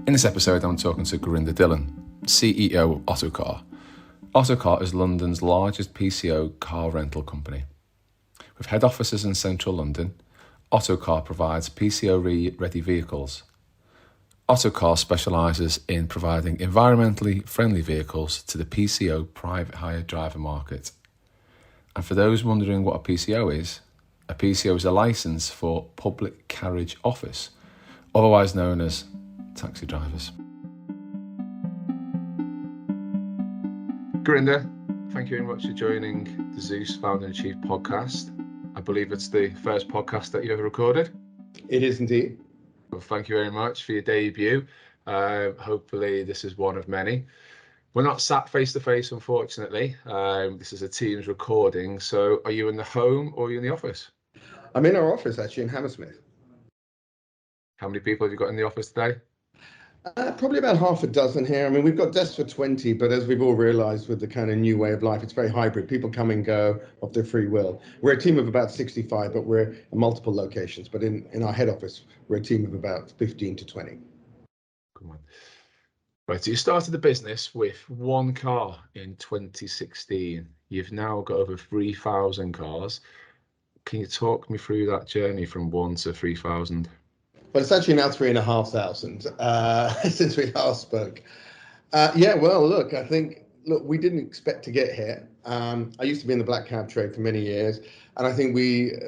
In this episode, I'm talking to Gurinder Dhillon, CEO of Otto Car. Otto Car is London's largest PCO car rental company. With head offices in central London, Otto Car provides PCO-ready vehicles. Otto Car specialises in providing environmentally friendly vehicles to the PCO private hire driver market. And for those wondering what a PCO is a licence for Public Carriage Office, otherwise known as taxi drivers. Gurinder, thank you very much for joining the Zeus Founder and Chief podcast. I believe it's the first podcast that you ever recorded. It is indeed. Well, thank you very much for your debut. Hopefully this is one of many. We're not sat face to face, unfortunately. This is a Teams recording. So are you in the home or are you in the office? I'm in our office actually in Hammersmith. How many people have you got in the office today? Probably about half a dozen here. I mean, we've got desks for 20, but as we've all realised with the kind of new way of life, it's very hybrid. People come and go of their free will. We're a team of about 65, but we're in multiple locations. But in our head office, we're a team of about 15 to 20. Come on. Right, so you started the business with one car in 2016. You've now got over 3,000 cars. Can you talk me through that journey from 1 to 3,000? Well, it's actually now 3,500 since we last spoke. Look, we didn't expect to get here. I used to be in the black cab trade for many years, and I think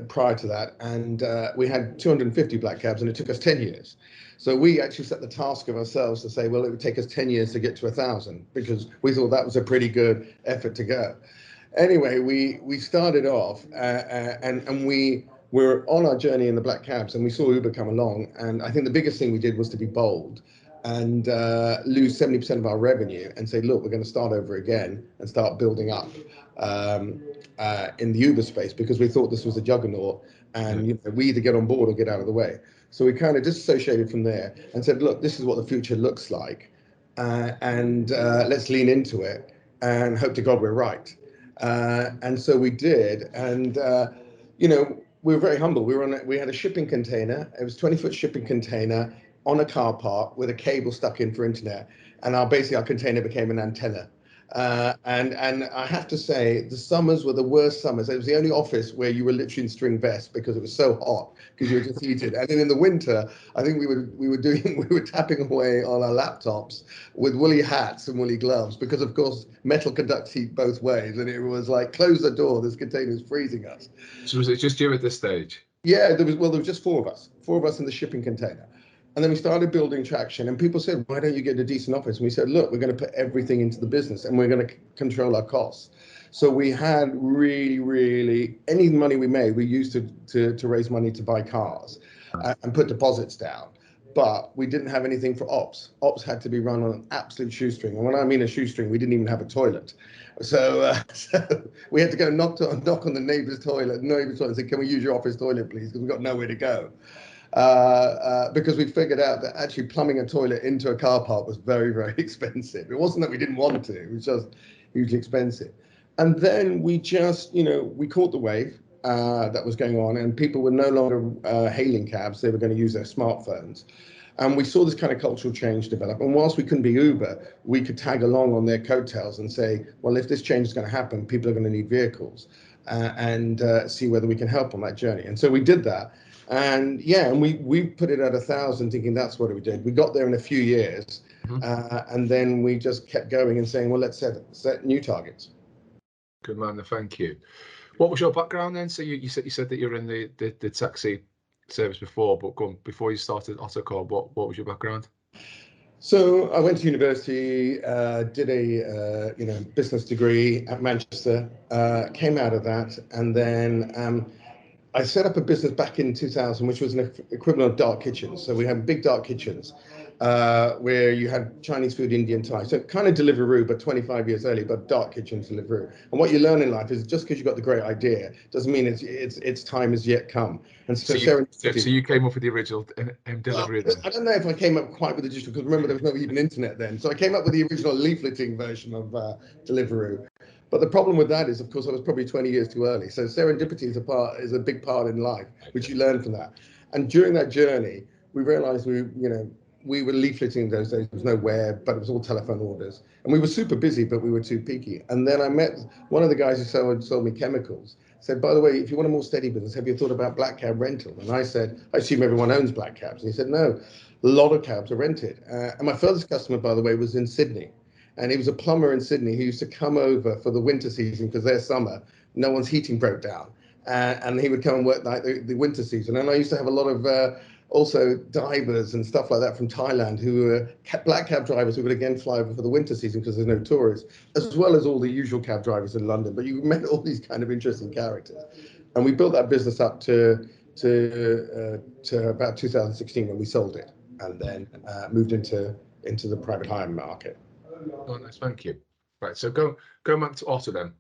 prior to that, we had 250 black cabs, and it took us 10 years. So we actually set the task of ourselves to say, well, it would take us 10 years to get to 1,000, because we thought that was a pretty good effort to go. Anyway, we started off, and we were on our journey in the black cabs, and we saw Uber come along. And I think the biggest thing we did was to be bold and lose 70% of our revenue and say, look, we're going to start over again and start building up in the Uber space, because we thought this was a juggernaut, and we either get on board or get out of the way. So we kind of disassociated from there and said, look, this is what the future looks like, and let's lean into it and hope to God we're right. And so we did, and we were very humble. We had a shipping container. It was a 20-foot shipping container on a car park with a cable stuck in for internet, and our container became an antenna. And I have to say, the summers were the worst summers. It was the only office where you were literally in string vest because it was so hot, because you were just heated. And then in the winter, I think we were tapping away on our laptops with woolly hats and woolly gloves, because of course metal conducts heat both ways, and it was like, close the door, this container is freezing us. So was it just you at this stage? Yeah, there was just four of us in the shipping container. And then we started building traction, and people said, why don't you get a decent office? And we said, look, we're going to put everything into the business, and we're going to control our costs. So we had really, any money we made, we used to raise money to buy cars and put deposits down. But we didn't have anything for ops. Ops had to be run on an absolute shoestring. And when I mean a shoestring, we didn't even have a toilet. So we had to go knock on the neighbour's toilet and say, can we use your office toilet, please? Because we've got nowhere to go. Because we figured out that actually plumbing a toilet into a car park was very, very expensive. It wasn't that we didn't want to, it was just hugely expensive. And then we just, we caught the wave that was going on, and people were no longer hailing cabs, they were going to use their smartphones. And we saw this kind of cultural change develop. And whilst we couldn't be Uber, we could tag along on their coattails and say, well, if this change is going to happen, people are going to need vehicles, and see whether we can help on that journey. And so we did that. And we put it at 1,000, thinking that's what we did. We got there in a few years, and then we just kept going and saying, well, let's set new targets. Good man, thank you. What was your background then? So you said that you were in the taxi service before, but before you started Otto Car, what was your background? So I went to university, did a business degree at Manchester, came out of that, and then I set up a business back in 2000, which was an equivalent of dark kitchens. So we had big dark kitchens where you had Chinese food, Indian, Thai. So kind of Deliveroo, but 25 years early, but dark kitchens Deliveroo. And what you learn in life is just because you got the great idea doesn't mean its time has yet come. And so you came up with the original Deliveroo then? I don't know if I came up quite with the digital, because remember there was no even internet then. So I came up with the original leafleting version of Deliveroo. But the problem with that is, of course, I was probably 20 years too early. So serendipity is a big part in life, which you learn from that. And during that journey, we realized we were leafleting those days. There was no web, but it was all telephone orders. And we were super busy, but we were too peaky. And then I met one of the guys who sold me chemicals. Said, by the way, if you want a more steady business, have you thought about black cab rental? And I said, I assume everyone owns black cabs. And he said, no, a lot of cabs are rented. And my furthest customer, by the way, was in Sydney. And he was a plumber in Sydney who used to come over for the winter season because their summer, no one's heating broke down. And he would come and work like the winter season. And I used to have a lot of also divers and stuff like that from Thailand who were black cab drivers who would again fly over for the winter season because there's no tourists, as well as all the usual cab drivers in London. But you met all these kind of interesting characters. And we built that business up to about 2016 when we sold it, and then moved into the private hire market. Oh, nice, thank you. Right, so go back to Otto then.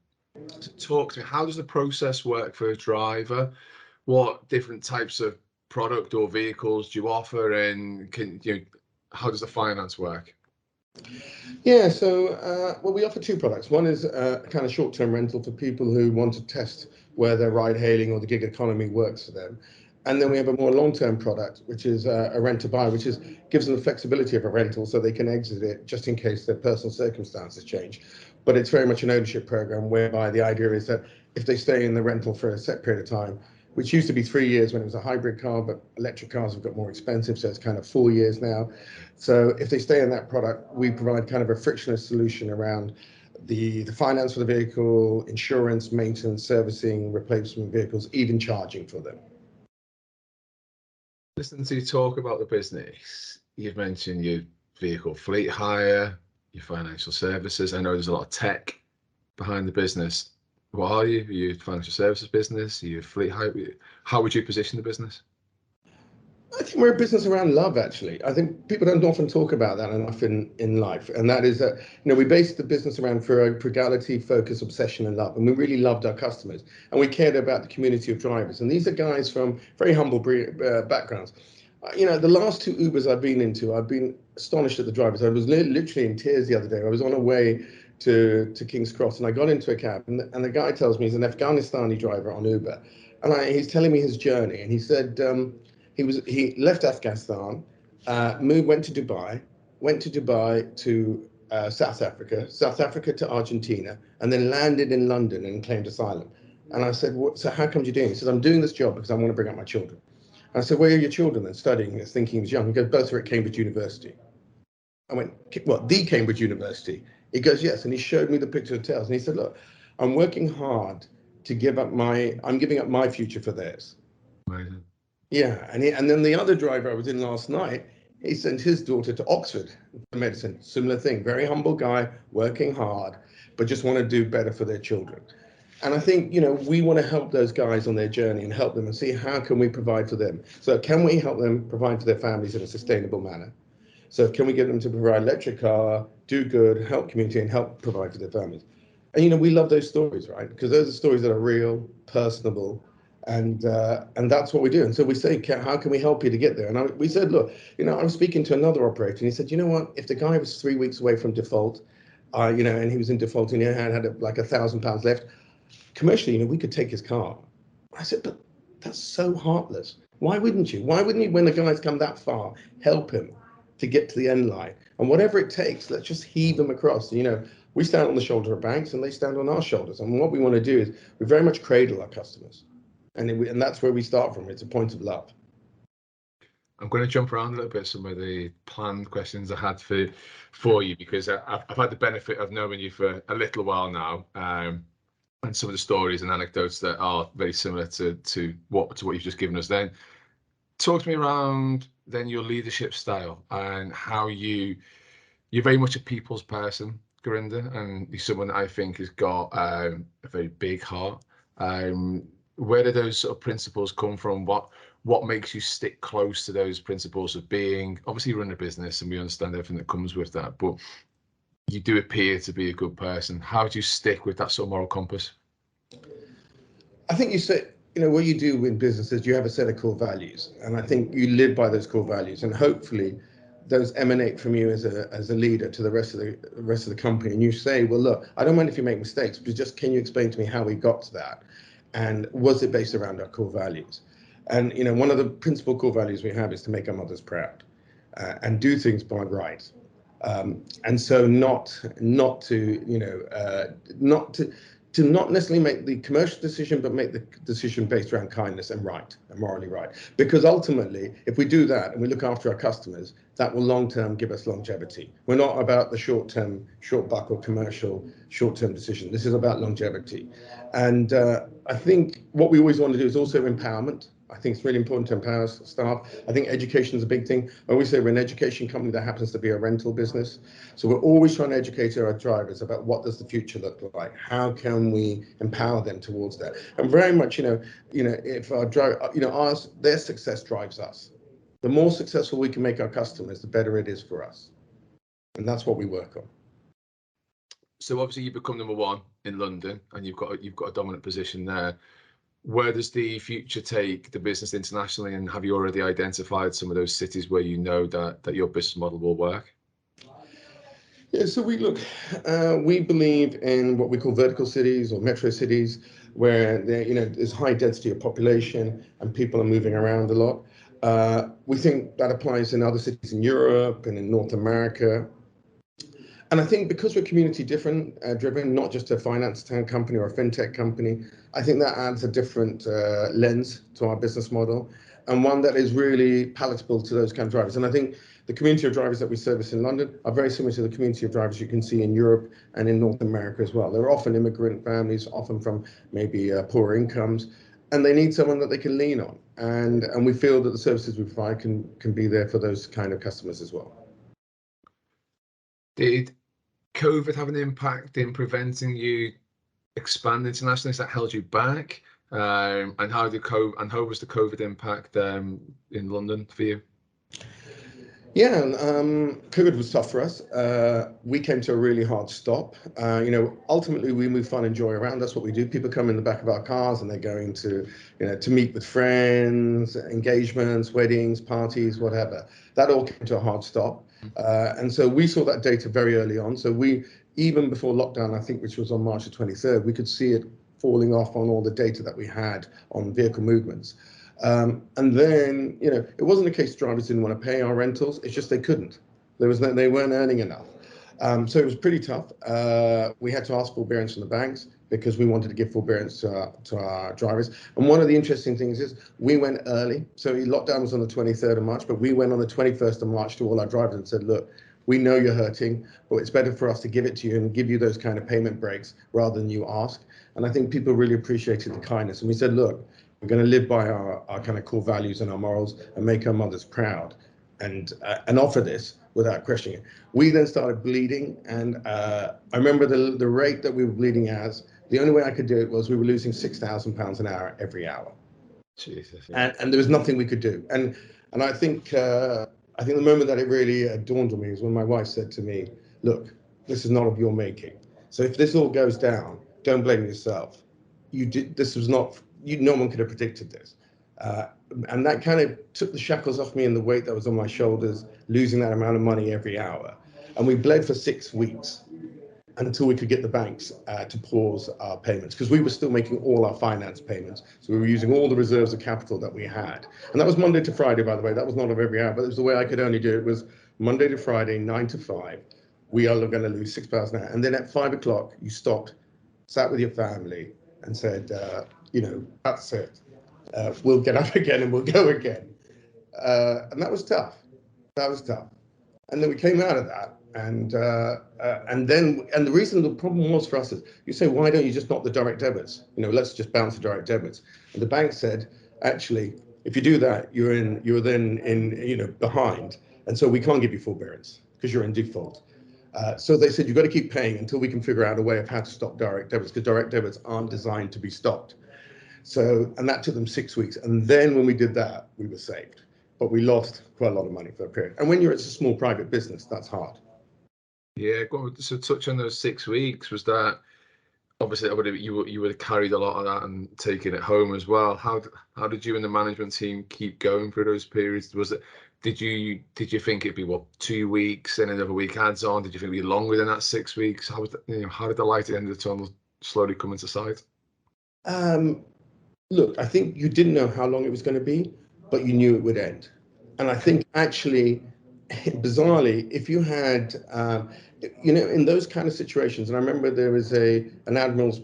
Talk to me, how does the process work for a driver? What different types of product or vehicles do you offer, and how does the finance work? Yeah, so well, we offer two products. One is a kind of short-term rental for people who want to test where their ride-hailing or the gig economy works for them. And then we have a more long-term product, which is a rent-to-buy, which gives them the flexibility of a rental so they can exit it just in case their personal circumstances change. But it's very much an ownership program whereby the idea is that if they stay in the rental for a set period of time, which used to be 3 years when it was a hybrid car, but electric cars have got more expensive, so it's kind of 4 years now. So if they stay in that product, we provide kind of a frictionless solution around the finance for the vehicle, insurance, maintenance, servicing, replacement vehicles, even charging for them. Listening to you talk about the business, you've mentioned your vehicle fleet hire, your financial services. I know there's a lot of tech behind the business. What are you? Are you a financial services business? Are you a fleet hire? How would you position the business? I think we're a business around love, actually. I think people don't often talk about that enough in life. And that is that, we based the business around frugality, focus, obsession, and love. And we really loved our customers. And we cared about the community of drivers. And these are guys from very humble backgrounds. The last two Ubers I've been into, I've been astonished at the drivers. I was literally in tears the other day. I was on a way to King's Cross and I got into a cab. And the guy tells me he's an Afghanistani driver on Uber. And he's telling me his journey. And he said, he left Afghanistan, went to Dubai to South Africa to Argentina, and then landed in London and claimed asylum. And I said, so how come you're doing it? He said, I'm doing this job because I want to bring up my children. And I said, where are your children then studying? He was thinking he was young. He goes, both are at Cambridge University. I went, what, the Cambridge University? He goes, yes. And he showed me the picture of tails. And he said, look, I'm working hard to I'm giving up my future for theirs. Amazing. Yeah, and then the other driver I was in last night, he sent his daughter to Oxford for medicine. Similar thing, very humble guy, working hard, but just want to do better for their children. And I think, we want to help those guys on their journey and help them and see how can we provide for them. So can we help them provide for their families in a sustainable manner? So can we get them to provide electric car, do good, help community, and help provide for their families? And, we love those stories, right? Because those are stories that are real, personable, and that's what we do. And so we say, how can we help you to get there? And we said, look, I was speaking to another operator, and he said, you know what? If the guy was 3 weeks away from default, and he was in default, and he had like £1,000 left, commercially, we could take his car. I said, but that's so heartless. Why wouldn't you? Why wouldn't you, when the guy's come that far, help him to get to the end line? And whatever it takes, let's just heave them across. We stand on the shoulder of banks, and they stand on our shoulders. And what we want to do is we very much cradle our customers. And that's where we start from. It's a point of love. I'm going to jump around a little bit some of the planned questions I had for you, because I've had the benefit of knowing you for a little while now, and some of the stories and anecdotes that are very similar to what you've just given us. Then talk to me around then your leadership style and how you're very much a people's person, Gurinder, and you're someone that I think has got a very big heart. Where do those sort of principles come from? What makes you stick close to those principles of being, obviously you run a business and we understand everything that comes with that, but you do appear to be a good person. How do you stick with that sort of moral compass? I think you say, what you do in business is you have a set of core values, and I think you live by those core values, and hopefully those emanate from you as a leader to the rest of the company. And you say, well, look, I don't mind if you make mistakes, but just can you explain to me how we got to that? And was it based around our core values? And one of the principal core values we have is to make our mothers proud. and do things by right. And so not to, not necessarily make the commercial decision, but make the decision based around kindness and right and morally right. Because ultimately, if we do that and we look after our customers, that will long term give us longevity. We're not about the short term, short buck or commercial short term decision. This is about longevity. And I think what we always want to do is also empowerment. I think it's really important to empower staff. I think education is a big thing. I always say we're an education company that happens to be a rental business. So we're always trying to educate our drivers about what does the future look like? How can we empower them towards that? And very much, if our driver, their success drives us. The more successful we can make our customers, the better it is for us. And that's what we work on. So obviously you've become number one in London, and you've got a dominant position there. Where does the future take the business internationally, and have you already identified some of those cities where you know that your business model will work? Yeah, so we believe in what we call vertical cities or metro cities, where there's high density of population and people are moving around a lot. We think that applies in other cities in Europe and in North America. And I think because we're community driven, not just a finance company or a fintech company, I think that adds a different lens to our business model, and one that is really palatable to those kind of drivers. And I think the community of drivers that we service in London are very similar to the community of drivers you can see in Europe and in North America as well. They're often immigrant families, often from maybe poor incomes, and they need someone that they can lean on. And we feel that the services we provide can be there for those kind of customers as well. Did COVID have an impact in preventing you expanding internationally? Has that held you back? And how was the COVID impact in London for you? Yeah, COVID was tough for us. We came to a really hard stop. Ultimately we move fun and joy around. That's what we do. People come in the back of our cars and they're going to meet with friends, engagements, weddings, parties, whatever. That all came to a hard stop. And so we saw that data very early on. So even before lockdown, I think, which was on March the 23rd, we could see it falling off on all the data that we had on vehicle movements. And then, it wasn't a case drivers didn't want to pay our rentals. It's just they couldn't. They weren't earning enough. So it was pretty tough. We had to ask forbearance from the banks because we wanted to give forbearance to our drivers. And one of the interesting things is we went early. So lockdown was on the 23rd of March, but we went on the 21st of March to all our drivers and said, look, we know you're hurting, but it's better for us to give it to you and give you those kind of payment breaks rather than you ask. And I think people really appreciated the kindness. And we said, look, we're going to live by our kind of core values and our morals and make our mothers proud and offer this without questioning it. We then started bleeding, and I remember the rate that we were bleeding as. The only way I could do it was we were losing £6,000 an hour every hour. Jesus. Yeah. And there was nothing we could do. And I think the moment that it really dawned on me was when my wife said to me, look, this is not of your making. So if this all goes down, don't blame yourself. No one could have predicted this. And that kind of took the shackles off me and the weight that was on my shoulders, losing that amount of money every hour. And we bled for 6 weeks until we could get the banks to pause our payments, because we were still making all our finance payments. So we were using all the reserves of capital that we had. And that was Monday to Friday, by the way. That was not of every hour, but it was the way I could only do it. It was Monday to Friday, 9 to 5. We are going to lose £6 an hour. And then at 5 o'clock, you stopped, sat with your family and said, that's it. We'll get up again and we'll go again. And that was tough. And then we came out of that. And the problem was for us is, you say, why don't you just knock the direct debits? Let's just bounce the direct debits. And the bank said, actually, if you do that, you're then behind. And so we can't give you forbearance because you're in default. So they said, you've got to keep paying until we can figure out a way of how to stop direct debits, because direct debits aren't designed to be stopped. And that took them 6 weeks. And then when we did that, we were saved. But we lost quite a lot of money for a period. And when it's a small private business, that's hard. Yeah, so touch on those 6 weeks. Was that obviously you would have carried a lot of that and taken it home as well? How did you and the management team keep going through those periods? Did you think it'd be 2 weeks and another week adds on? Did you think it'd be longer than that 6 weeks? How did the light at the end of the tunnel slowly come into sight? Look, I think you didn't know how long it was going to be, but you knew it would end. And I think actually bizarrely, if you had, in those kind of situations, and I remember there was an admiral's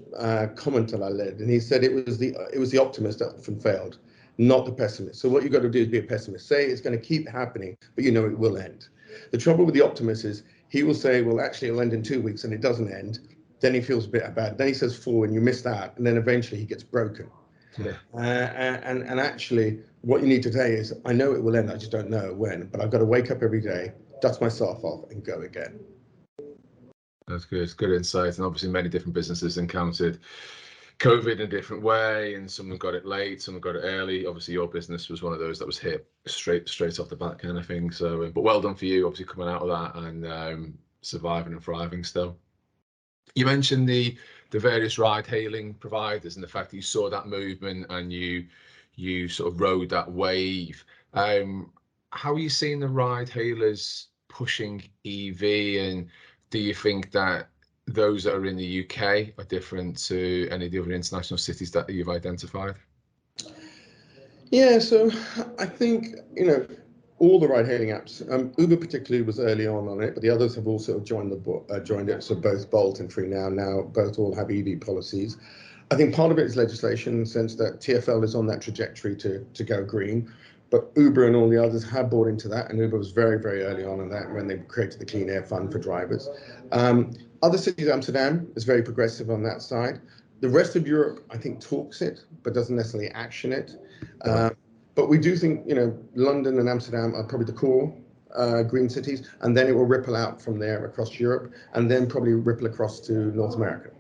comment that I led, and he said it was the optimist that often failed, not the pessimist. So what you've got to do is be a pessimist. Say it's going to keep happening, but you know it will end. The trouble with the optimist is he will say, well, actually, it'll end in 2 weeks, and it doesn't end. Then he feels a bit bad. Then he says 4, and you miss that, and then eventually he gets broken. Yeah. And actually, what you need to say is, I know it will end, I just don't know when, but I've got to wake up every day, dust myself off, and go again. That's good. It's good insight. And obviously, many different businesses encountered COVID in a different way, and some got it late, some got it early. Obviously, your business was one of those that was hit straight off the bat, kind of thing. So, but well done for you, obviously coming out of that and surviving and thriving still. You mentioned the various ride-hailing providers and the fact that you saw that movement and you sort of rode that wave. How are you seeing the ride-hailers pushing EV, and do you think that those that are in the UK are different to any of the other international cities that you've identified? Yeah, so I think, all the ride-hailing apps, Uber particularly was early on it, but the others have also joined it. So both Bolt and Free now both all have EV policies. I think part of it is legislation in the sense that TfL is on that trajectory to go green, but Uber and all the others have bought into that, and Uber was very, very early on in that when they created the Clean Air Fund for drivers. Other cities, Amsterdam is very progressive on that side. The rest of Europe, I think, talks it, but doesn't necessarily action it. But we do think, London and Amsterdam are probably the core green cities, and then it will ripple out from there across Europe, and then probably ripple across to North America.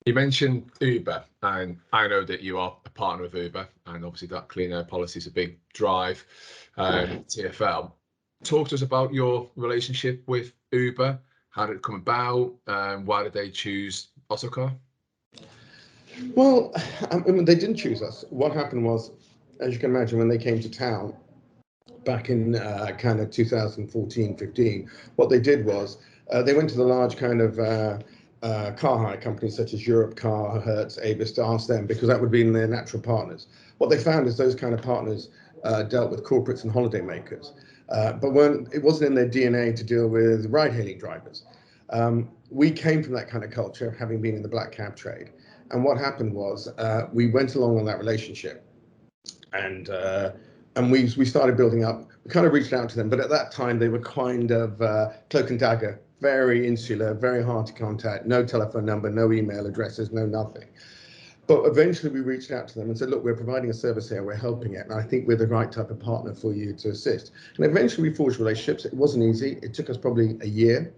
You mentioned Uber, and I know that you are a partner of Uber, and obviously that clean air policy is a big drive. TfL, talk to us about your relationship with Uber. How did it come about? Why did they choose Otto Car? Well, they didn't choose us. What happened was, as you can imagine, when they came to town back in kind of 2014, 15, what they did was they went to the large kind of car hire companies such as Europe Car, Hertz, Avis to ask them, because that would be their natural partners. What they found is those kind of partners dealt with corporates and holiday makers, but it wasn't in their DNA to deal with ride-hailing drivers. We came from that kind of culture, having been in the black cab trade. And what happened was we went along on that relationship, and we started building up. We kind of reached out to them, but at that time they were kind of cloak and dagger, very insular, very hard to contact, no telephone number, no email addresses, no nothing. But eventually we reached out to them and said, look, we're providing a service here, we're helping it, and I think we're the right type of partner for you to assist. And eventually we forged relationships. It wasn't easy. It took us probably a year.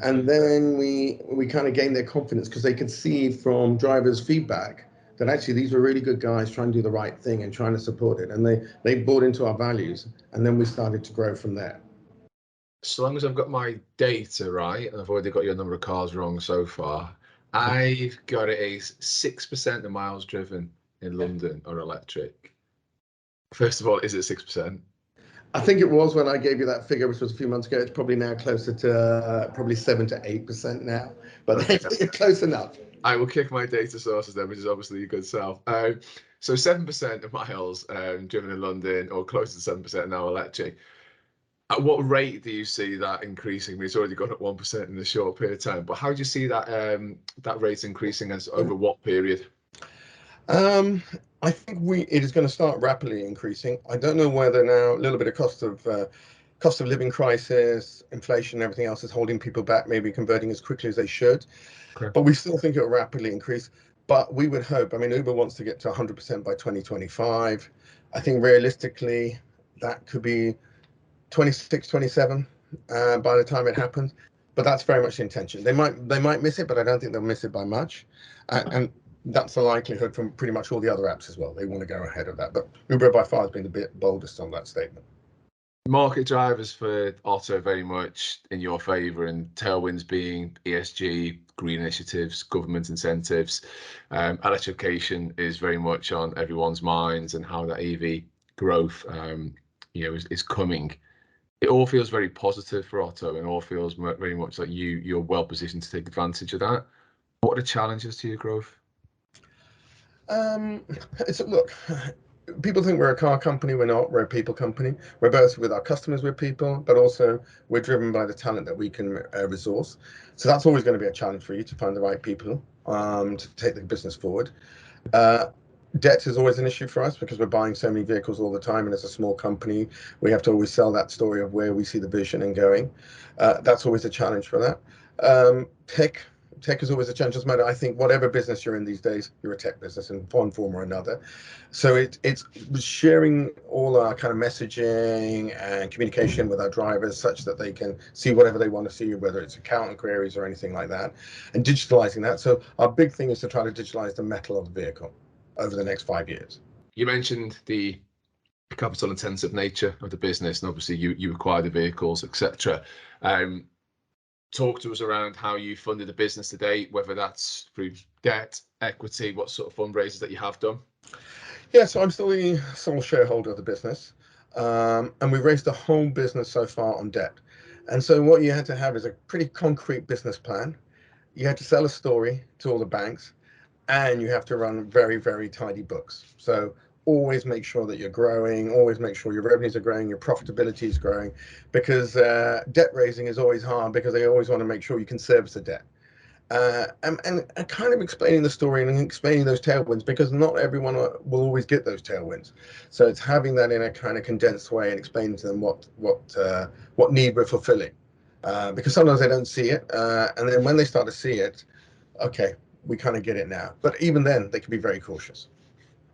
And then we kind of gained their confidence because they could see from drivers' feedback that actually these were really good guys trying to do the right thing and trying to support it. And they bought into our values. And then we started to grow from there. So long as I've got my data right, and I've already got your number of cars wrong so far, I've got it as 6% of miles driven in London are electric. First of all, is it 6%? I think it was when I gave you that figure, which was a few months ago. It's probably now closer to probably 7 to 8% now, but okay. Close enough. I will kick my data sources then, which is obviously a good sell. So 7% of miles driven in London, or close to 7% now electric. At what rate do you see that increasing? I mean, it's already gone up 1% in a short period of time, but how do you see that that rate increasing as over what period? I think it is going to start rapidly increasing. I don't know whether now a little bit of cost of living crisis, inflation, and everything else is holding people back, maybe converting as quickly as they should. Okay. But we still think it will rapidly increase. But we would hope, I mean, Uber wants to get to 100% by 2025. I think realistically, that could be 26, 27 by the time it happens. But that's very much the intention. They might miss it, but I don't think they'll miss it by much. And that's the likelihood from pretty much all the other apps as well. They want to go ahead of that. But Uber by far has been a bit boldest on that statement. Market drivers for Otto very much in your favour, and tailwinds being ESG, green initiatives, government incentives. Electrification is very much on everyone's minds, and how that EV growth is coming. It all feels very positive for Otto, and all feels very much like you're well positioned to take advantage of that. What are the challenges to your growth? Look, people think we're a car company. We're not. We're a people company. We're both with our customers, we're people, but also we're driven by the talent that we can resource. So that's always going to be a challenge for you to find the right people to take the business forward. Uh, Debt is always an issue for us because we're buying so many vehicles all the time, and as a small company, we have to always sell that story of where we see the vision and going. That's always a challenge for that. Tech is always a challenge. Doesn't matter. I think whatever business you're in these days, you're a tech business in one form or another. So it's sharing all our kind of messaging and communication with our drivers such that they can see whatever they want to see, whether it's accountant queries or anything like that, and digitalizing that. So our big thing is to try to digitalize the metal of the vehicle over the next 5 years. You mentioned the capital intensive nature of the business, and obviously you acquire the vehicles, etc. Talk to us around how you funded the business today, whether that's through debt, equity, what sort of fundraisers that you have done. Yeah, so I'm still the sole shareholder of the business, and we've raised the whole business so far on debt. And so what you had to have is a pretty concrete business plan. You had to sell a story to all the banks, and you have to run very, very tidy books. So always make sure that you're growing, always make sure your revenues are growing, your profitability is growing, because debt raising is always hard because they always want to make sure you can service the debt. And kind of explaining the story and explaining those tailwinds, because not everyone will always get those tailwinds. So it's having that in a kind of condensed way and explaining to them what need we're fulfilling, because sometimes they don't see it, and then when they start to see it, okay, we kind of get it now. But even then, they can be very cautious.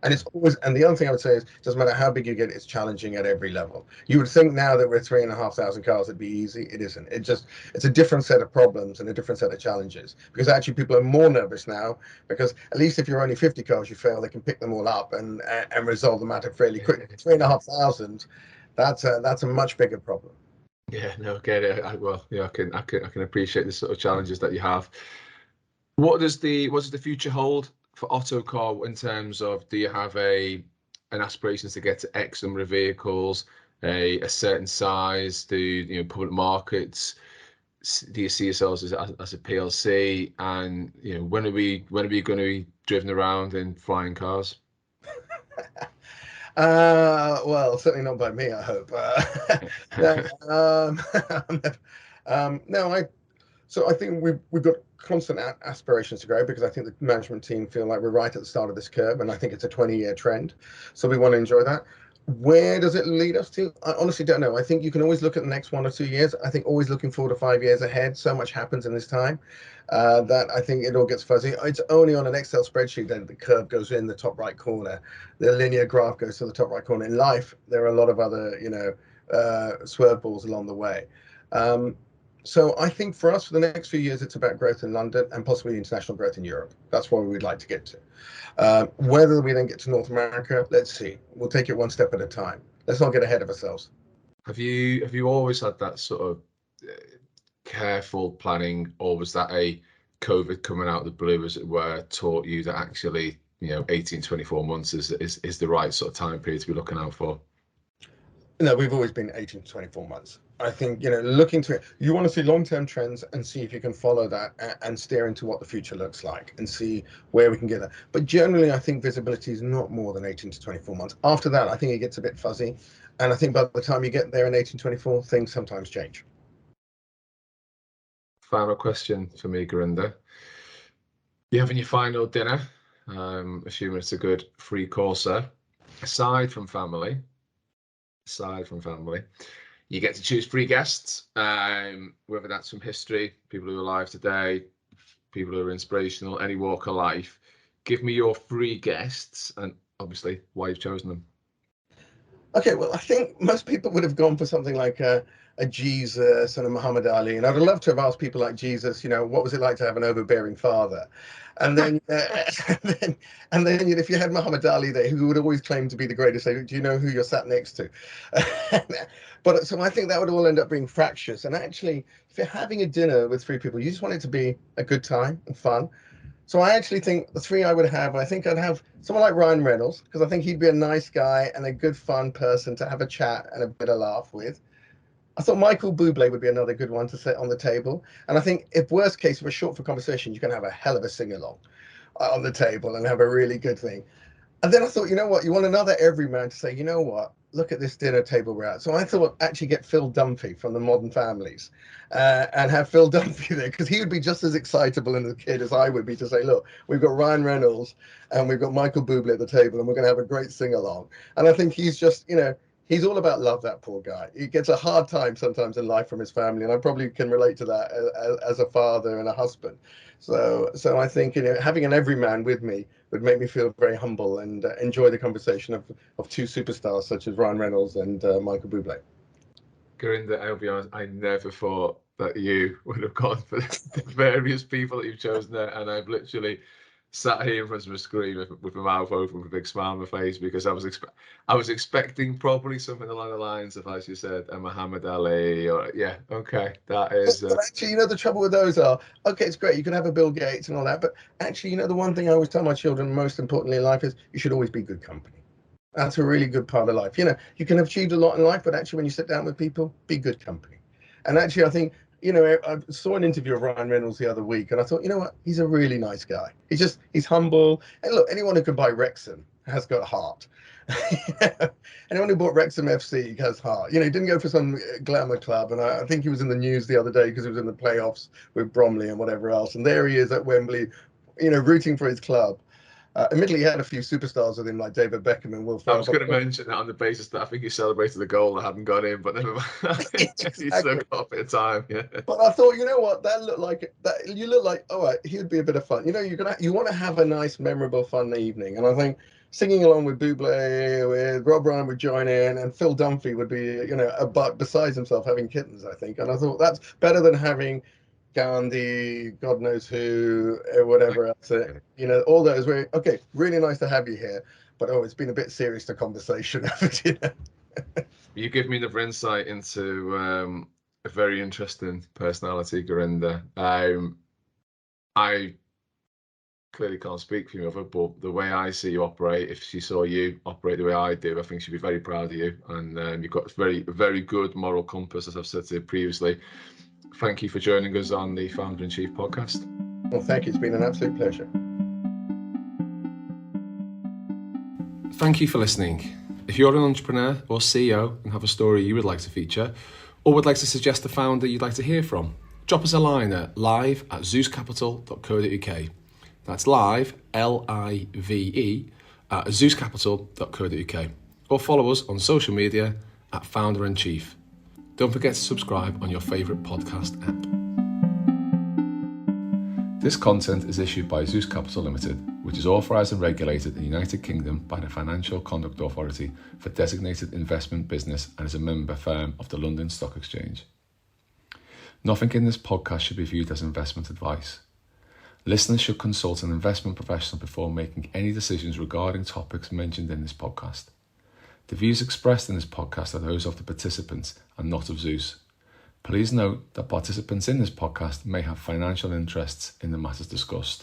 And it's always, and the other thing I would say is, it doesn't matter how big you get, it's challenging at every level. You would think now that we're 3,500 cars, it'd be easy. It isn't. It's a different set of problems and a different set of challenges, because actually people are more nervous now, because at least if you're only 50 cars, you fail, they can pick them all up and resolve the matter fairly quickly. 3,500, that's a much bigger problem. Yeah, no, get it. I can appreciate the sort of challenges that you have. What does the future hold for Otto Car in terms of, do you have an aspirations to get to X number of vehicles, a certain size, do public markets, do you see yourselves as a PLC, and when are we going to be driven around in flying cars? Well, certainly not by me, I hope. No, no, so I think we've got constant aspirations to grow, because I think the management team feel like we're right at the start of this curve, and I think it's a 20-year trend. So we want to enjoy that. Where does it lead us to? I honestly don't know. I think you can always look at the next 1 or 2 years. I think always looking 4 to 5 years ahead. So much happens in this time that I think it all gets fuzzy. It's only on an Excel spreadsheet that the curve goes in the top right corner. The linear graph goes to the top right corner. In life, there are a lot of other, swerve balls along the way. So I think for us, for the next few years, it's about growth in London and possibly international growth in Europe. That's where we'd like to get to. Whether we then get to North America, let's see. We'll take it one step at a time. Let's not get ahead of ourselves. Have you always had that sort of careful planning, or was that a COVID coming out of the blue, as it were, taught you that actually 18, 24 months is the right sort of time period to be looking out for? No, we've always been 18 to 24 months. I think, looking to it, you want to see long-term trends and see if you can follow that and steer into what the future looks like and see where we can get that. But generally, I think visibility is not more than 18 to 24 months. After that, I think it gets a bit fuzzy. And I think by the time you get there in 18, 24, things sometimes change. Final question for me, Gurinder. You're having your final dinner, assuming it's a good free courser. Aside from family, you get to choose 3 guests, whether that's from history, people who are alive today, people who are inspirational, any walk of life. Give me your 3 guests and obviously why you've chosen them. Okay, well, I think most people would have gone for something like a Jesus and a Muhammad Ali. And I'd love to have asked people like Jesus, what was it like to have an overbearing father? And then, and then if you had Muhammad Ali there, who would always claim to be the greatest, do you know who you're sat next to? But so I think that would all end up being fractious. And actually, if you're having a dinner with 3 people, you just want it to be a good time and fun. So I actually think the 3 I would have, I think I'd have someone like Ryan Reynolds, because I think he'd be a nice guy and a good, fun person to have a chat and a bit of laugh with. I thought Michael Bublé would be another good one to sit on the table. And I think if worst case, if we're short for conversation, you can have a hell of a sing-along on the table and have a really good thing. And then I thought, you know what? You want another everyman to say, you know what? Look at this dinner table we're at. So I thought actually get Phil Dunphy from the Modern Families and have Phil Dunphy there, because he would be just as excitable as a kid as I would be to say, look, we've got Ryan Reynolds and we've got Michael Bublé at the table and we're going to have a great sing along. And I think he's just, he's all about love, that poor guy. He gets a hard time sometimes in life from his family, and I probably can relate to that as a father and a husband. So I think having an everyman with me would make me feel very humble and enjoy the conversation of two superstars such as Ryan Reynolds and Michael Bublé. Gurinder, I'll be honest, I never thought that you would have gone for the various people that you've chosen there, and I've literally sat here in front of a screen with my mouth open with a big smile on my face, because I was expecting probably something along the lines of, as you said, a Muhammad Ali, or that is. But actually, the trouble with those are, okay, it's great, you can have a Bill Gates and all that, but actually, the one thing I always tell my children, most importantly in life, is you should always be good company. That's a really good part of life. You can have achieved a lot in life, but actually, when you sit down with people, be good company. And actually, I think, I saw an interview of Ryan Reynolds the other week, and I thought, you know what, he's a really nice guy. He's humble. And look, anyone who can buy Wrexham has got heart. Anyone who bought Wrexham FC has heart. He didn't go for some glamour club, and I think he was in the news the other day because he was in the playoffs with Bromley and whatever else. And there he is at Wembley, rooting for his club. Admittedly, he had a few superstars with him, like David Beckham and Will Ferrell. I was going to mention that on the basis that I think he celebrated the goal that hadn't gone in, but never mind. Exactly. He's still got a bit of time, yeah. But I thought, you know what, that looked like that. You look like, all right, he'd be a bit of fun. You want to have a nice, memorable, fun evening, and I think singing along with Bublé, with Rob Ryan would join in, and Phil Dunphy would be, a butt besides himself having kittens, I think. And I thought that's better than having Gandhi, God knows who, whatever else. All those. Okay, really nice to have you here, but it's been a bit serious, the conversation. You give me another insight into a very interesting personality, Gurinder. I clearly can't speak for your mother, but the way I see you operate, if she saw you operate the way I do, I think she'd be very proud of you. And you've got a very good moral compass, as I've said to you previously. Thank you for joining us on the Founder in Chief podcast. Well, thank you. It's been an absolute pleasure. Thank you for listening. If you're an entrepreneur or CEO and have a story you would like to feature, or would like to suggest a founder you'd like to hear from, drop us a line at live@zeuscapital.co.uk. That's live, LIVE, at zeuscapital.co.uk. Or follow us on social media at Founder in Chief. Don't forget to subscribe on your favourite podcast app. This content is issued by Zeus Capital Limited, which is authorised and regulated in the United Kingdom by the Financial Conduct Authority for designated investment business, and is a member firm of the London Stock Exchange. Nothing in this podcast should be viewed as investment advice. Listeners should consult an investment professional before making any decisions regarding topics mentioned in this podcast. The views expressed in this podcast are those of the participants and not of Zeus. Please note that participants in this podcast may have financial interests in the matters discussed.